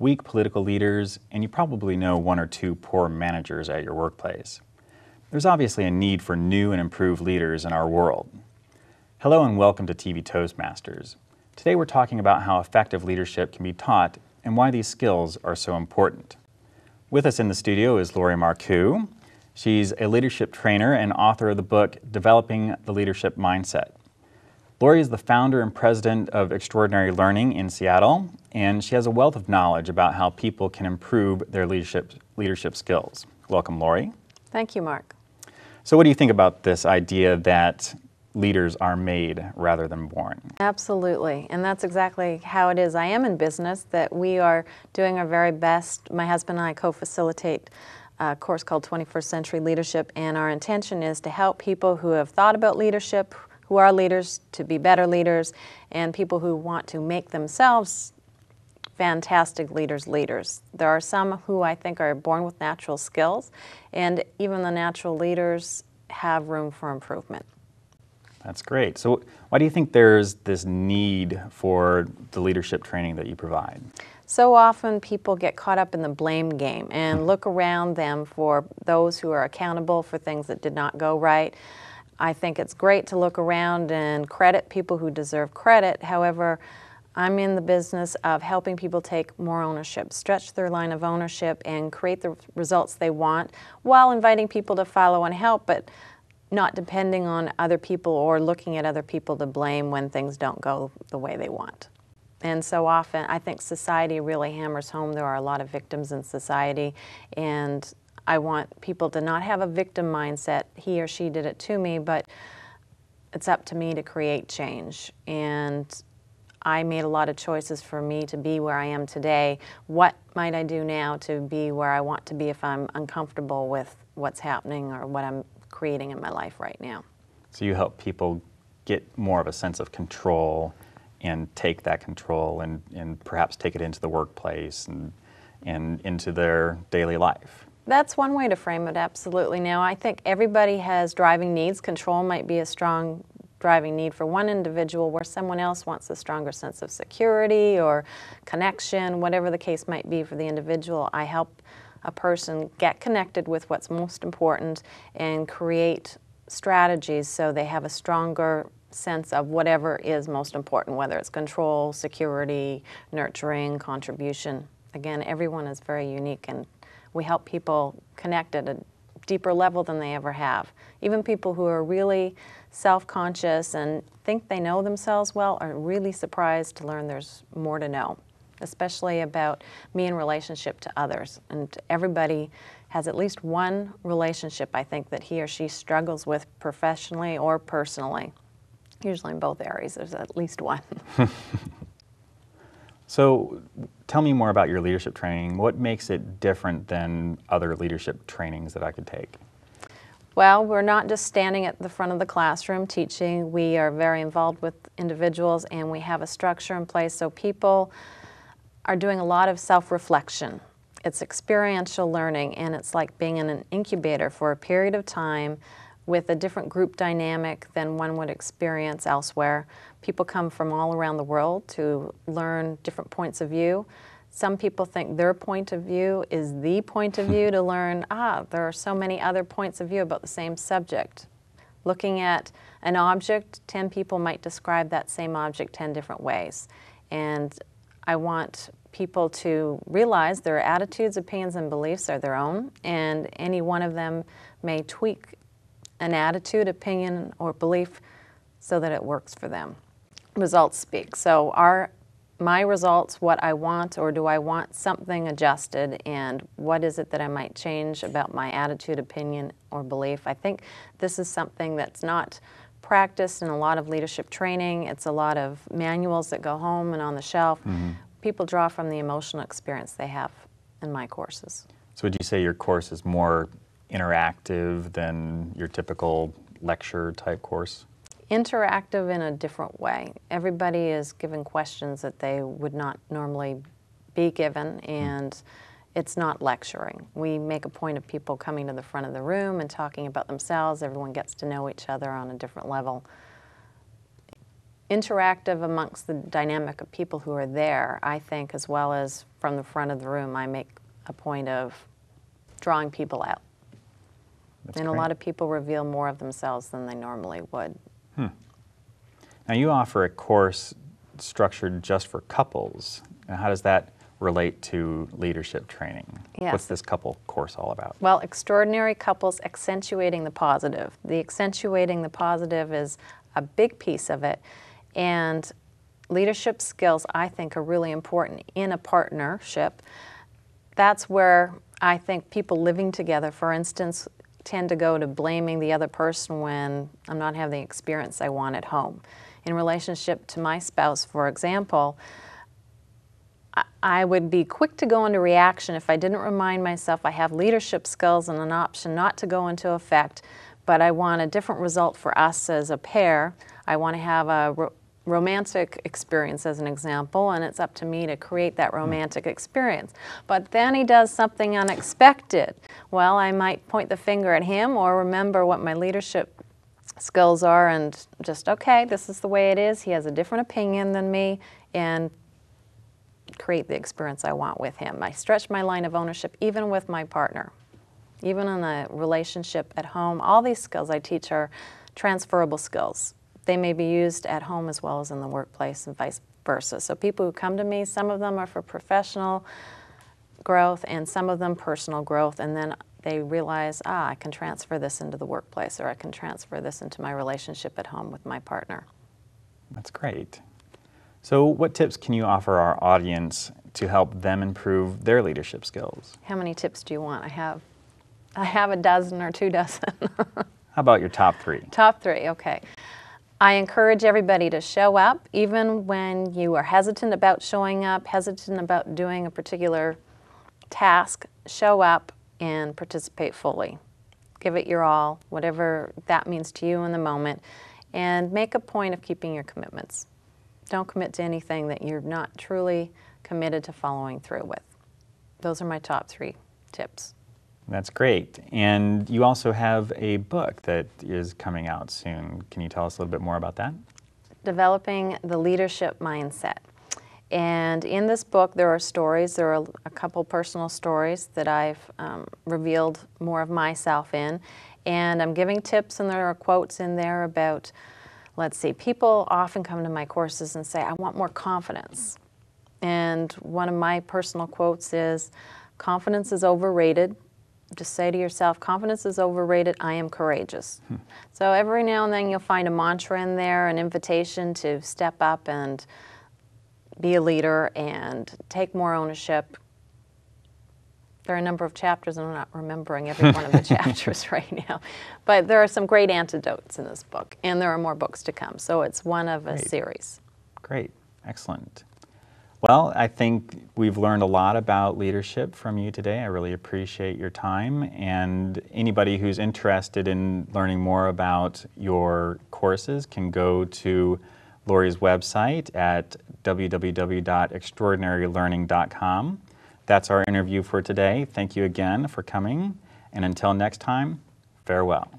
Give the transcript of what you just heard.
weak political leaders, and you probably know one or two poor managers at your workplace. There's obviously a need for new and improved leaders in our world. Hello and welcome to TV Toastmasters. Today we're talking about how effective leadership can be taught and why these skills are so important. With us in the studio is Lori Marcoux. She's a leadership trainer and author of the book, Developing the Leadership Mindset. Lori is the founder and president of Extraordinary Learning in Seattle, and she has a wealth of knowledge about how people can improve their leadership skills. Welcome, Lori. Thank you, Mark. So what do you think about this idea that leaders are made rather than born? Absolutely, and that's exactly how it is. I am in business, that we are doing our very best. My husband and I co-facilitate a course called 21st Century Leadership, and our intention is to help people who have thought about leadership, who are leaders, to be better leaders, and people who want to make themselves fantastic leaders. There are some who I think are born with natural skills, and even the natural leaders have room for improvement. That's great. So why do you think there's this need for the leadership training that you provide? So often people get caught up in the blame game and look around them for those who are accountable for things that did not go right. I think it's great to look around and credit people who deserve credit. However, I'm in the business of helping people take more ownership, stretch their line of ownership, and create the results they want, while inviting people to follow and help, but not depending on other people or looking at other people to blame when things don't go the way they want. And so often, I think society really hammers home there are a lot of victims in society, and I want people to not have a victim mindset, he or she did it to me, but it's up to me to create change. And I made a lot of choices for me to be where I am today. What might I do now to be where I want to be if I'm uncomfortable with what's happening or what I'm creating in my life right now? So you help people get more of a sense of control and take that control and perhaps take it into the workplace and into their daily life. That's one way to frame it, absolutely. Now, I think everybody has driving needs. Control might be a strong driving need for one individual, where someone else wants a stronger sense of security or connection, whatever the case might be for the individual. I help a person get connected with what's most important and create strategies so they have a stronger sense of whatever is most important, whether it's control, security, nurturing, contribution. Again, everyone is very unique, and we help people connect at a deeper level than they ever have. Even people who are really self-conscious and think they know themselves well are really surprised to learn there's more to know, especially about me in relationship to others. And everybody has at least one relationship, I think, that he or she struggles with professionally or personally. Usually in both areas, there's at least one. So tell me more about your leadership training. What makes it different than other leadership trainings that I could take? Well, we're not just standing at the front of the classroom teaching. We are very involved with individuals, and we have a structure in place so people are doing a lot of self-reflection. It's experiential learning, and it's like being in an incubator for a period of time with a different group dynamic than one would experience elsewhere. People come from all around the world to learn different points of view. Some people think their point of view is the point of view to learn, there are so many other points of view about the same subject. Looking at an object, 10 people might describe that same object 10 different ways. And I want people to realize their attitudes, opinions, and beliefs are their own, and any one of them may tweak an attitude, opinion, or belief so that it works for them. Results speak. So are my results what I want, or do I want something adjusted, and what is it that I might change about my attitude, opinion, or belief? I think this is something that's not practiced in a lot of leadership training. It's a lot of manuals that go home and on the shelf. Mm-hmm. People draw from the emotional experience they have in my courses. So would you say your course is more interactive than your typical lecture type course? Interactive in a different way. Everybody is given questions that they would not normally be given, and it's not lecturing. We make a point of people coming to the front of the room and talking about themselves. Everyone gets to know each other on a different level. interactive amongst the dynamic of people who are there, I think, as well as from the front of the room, I make a point of drawing people out. That's and great. A lot of people reveal more of themselves than they normally would. Now you offer a course structured just for couples. Now, how does that relate to leadership training? Yes. What's this couple course all about? Well, Extraordinary Couples Accentuating the Positive. The accentuating the positive is a big piece of it. And leadership skills, I think, are really important in a partnership. That's where I think people living together, for instance, tend to go to blaming the other person when I'm not having the experience I want at home. In relationship to my spouse, for example, I would be quick to go into reaction if I didn't remind myself I have leadership skills and an option not to go into effect, but I want a different result for us as a pair. I want to have a romantic experience as an example, and it's up to me to create that romantic experience. But then he does something unexpected. Well, I might point the finger at him or remember what my leadership skills are and just, okay, this is the way it is. He has a different opinion than me, and create the experience I want with him. I stretch my line of ownership even with my partner. Even in a relationship at home, all these skills I teach are transferable skills. They may be used at home as well as in the workplace and vice versa. So people who come to me, some of them are for professional growth and some of them personal growth, and then they realize, I can transfer this into the workplace, or I can transfer this into my relationship at home with my partner. That's great. So what tips can you offer our audience to help them improve their leadership skills? How many tips do you want? I have a dozen or 2 dozen. How about your top 3? Top 3, okay. I encourage everybody to show up, even when you are hesitant about showing up, hesitant about doing a particular task. Show up and participate fully. Give it your all, whatever that means to you in the moment, and make a point of keeping your commitments. Don't commit to anything that you're not truly committed to following through with. Those are my top 3 tips. That's great. And you also have a book that is coming out soon. Can you tell us a little bit more about that? Developing the Leadership Mindset. And in this book, there are stories. There are a couple personal stories that I've revealed more of myself in. And I'm giving tips, and there are quotes in there about, let's see, people often come to my courses and say, I want more confidence. And one of my personal quotes is, confidence is overrated. Just say to yourself, confidence is overrated, I am courageous. So every now and then you'll find a mantra in there, an invitation to step up and be a leader and take more ownership. There are a number of chapters, and I'm not remembering every one of the chapters right now. But there are some great antidotes in this book, and there are more books to come. So it's one of a series. Great. Excellent. Well, I think we've learned a lot about leadership from you today. I really appreciate your time. And anybody who's interested in learning more about your courses can go to Lori's website at www.extraordinarylearning.com. That's our interview for today. Thank you again for coming. And until next time, farewell.